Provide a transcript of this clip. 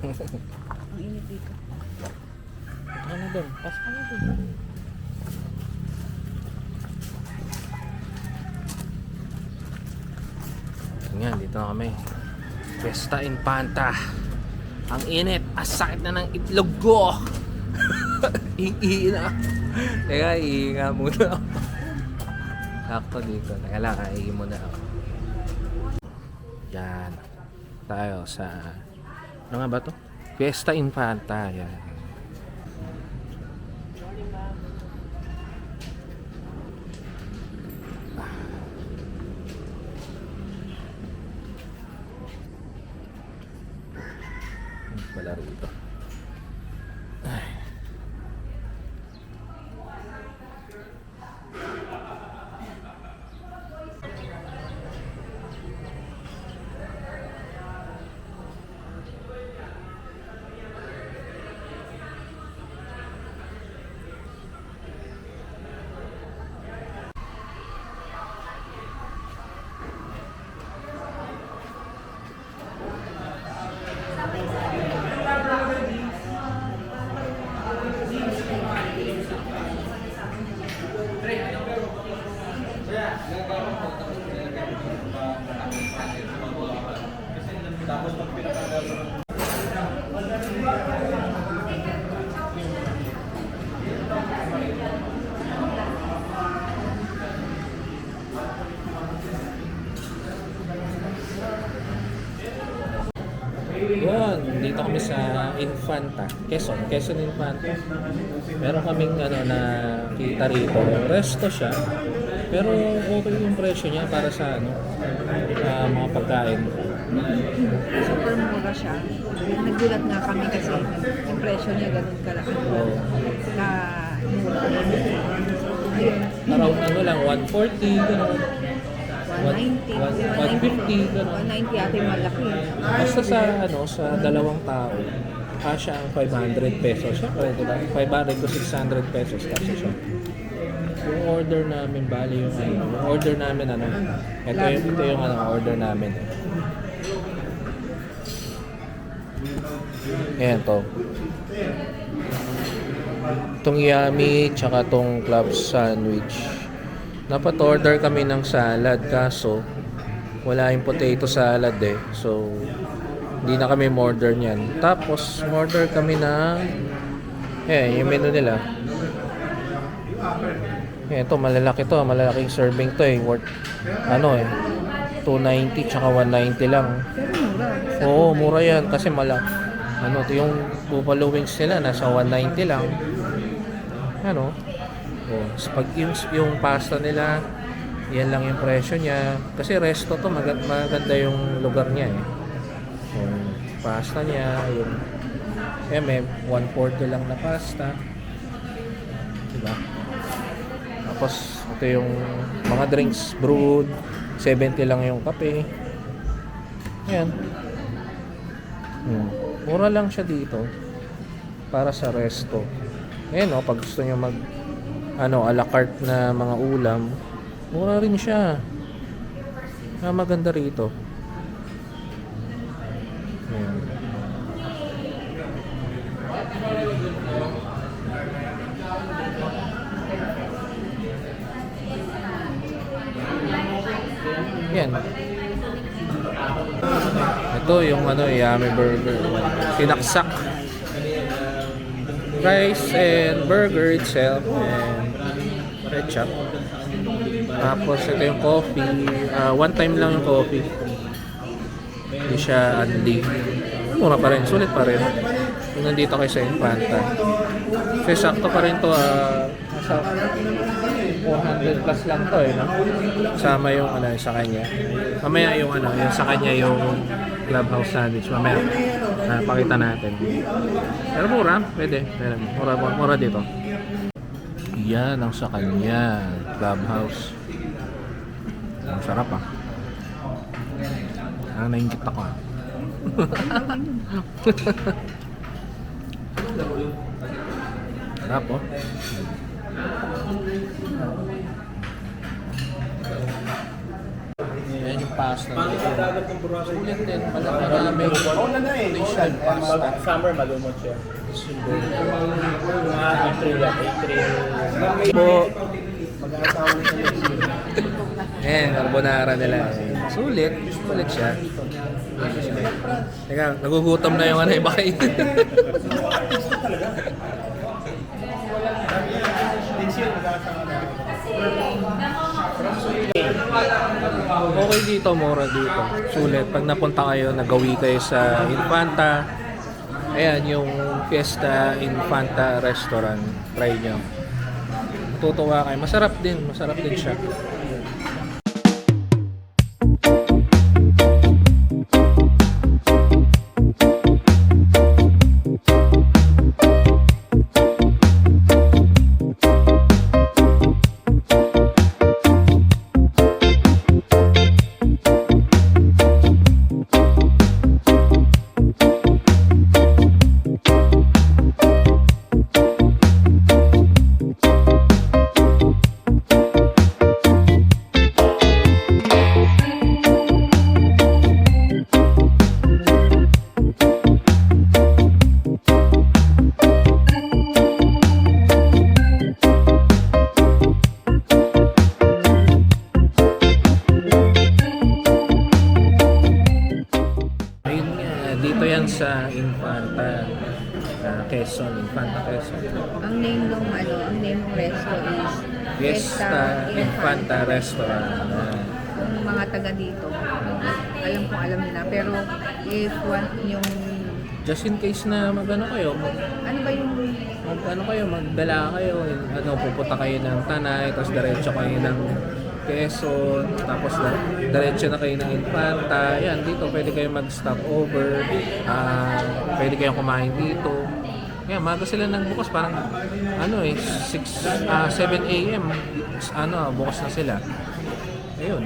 Ang init dito. Ito ka na doon. Pasok ka na doon. Yan, dito na kami. Fiesta Infanta. Ang init. Asakit na ng itlog ko. Iihi na. Teka, iihi nga muna ako. Sakto dito. Teka lang, iihi muna ako. Yan. Tayo sa... Ano nga ba to? Fiesta Infanta. Yan. Wala rito. Ay. Yun, dito kami sa Infanta, Quezon Infanta. Meron kaming na kita rito. Resto siya. Pero okay yung presyo niya para sa mga pagkain. Super mura siya. Nagulat nga kami kasi yung presyo niya ganun kalaki. Oh. Na mura. Around lang, 140, gano'n. 190. 150, gano'n. 190 ate malaki. Basta sa dalawang tao, kasya ang 500 pesos. Siyempre, diba? 500 to 600 pesos kasi siya. Yung order namin, bali yung order namin, ito yung order namin. Ayan to. Itong yummy, tsaka tong club sandwich. Dapat order kami ng salad, kaso wala yung potato salad eh. So, hindi na kami order niyan. Tapos, order kami ng yung menu nila. Ito, malalaki to. Malalaking serving to eh. Worth, 290 tsaka 190 lang. Pero mura. Oo, mura yan. Kasi yung buffalo wings nila, nasa 190 lang. Pag yung pasta nila, yan lang yung presyo niya. Kasi resto to, maganda yung lugar niya eh. Yung pasta niya, may 140 lang na pasta. Diba? Tapos, ito yung mga drinks brewed, 70 lang yung kape. Ayan. Mura lang siya dito para sa resto. Ayan pag gusto nyo a la carte na mga ulam, mura rin siya. Maganda rito. Ayan. Yan. Ito yung yummy burger. Sinaksak. Rice and burger itself and ketchup. Tapos ito yung coffee. One time lang yung coffee. Hindi siya unli. Mura pa rin. Sulit pa rin. Kung nandito kayo sa Infanta. Kasi sakto pa rin to. Nasa 400 plus lang to no? Sama yung sa kanya. Mamaya yung yung sa kanya yung clubhouse sandwich. Mamaya pakita natin. Pero mura, pwede. Mura dito. Yan ang sa kanya. Clubhouse. Ang sarap naingit ako Sarap Yan yung pasta nito. Sulit din. Malamig. Fish and pasta. Summer malumot siya. Siguro. Mga April yan, April. Po. Ayan, carbonara nila. Sulit. Sulit siya. Teka, nagugutom na yung ano iba kayo. Okay dito, mura dito. Sulit. Pag napunta kayo, nagawi kayo sa Infanta. Ayan, yung Fiesta Infanta Restaurant. Try nyo. Tutuwa kayo. Masarap din. Masarap din siya. Ayun nga, dito yan sa Infanta, Quezon, Infanta Quezon. Ang name ng resto is Fiesta Infanta Restaurant. Kung mga taga dito, alam nila. Pero if yung, Just in case na magano kayo, ano ba yung, magdala kayo, pupunta kayo ng Tanay, tapos diretso kayo ng Quezon, tapos diretso na kayo ng Infanta. Yan, dito pwede kayo mag-stop over, pwede kayong kumain dito. Yan, maga sila nagbukas, parang 7 a.m. bukas na sila. Ayun.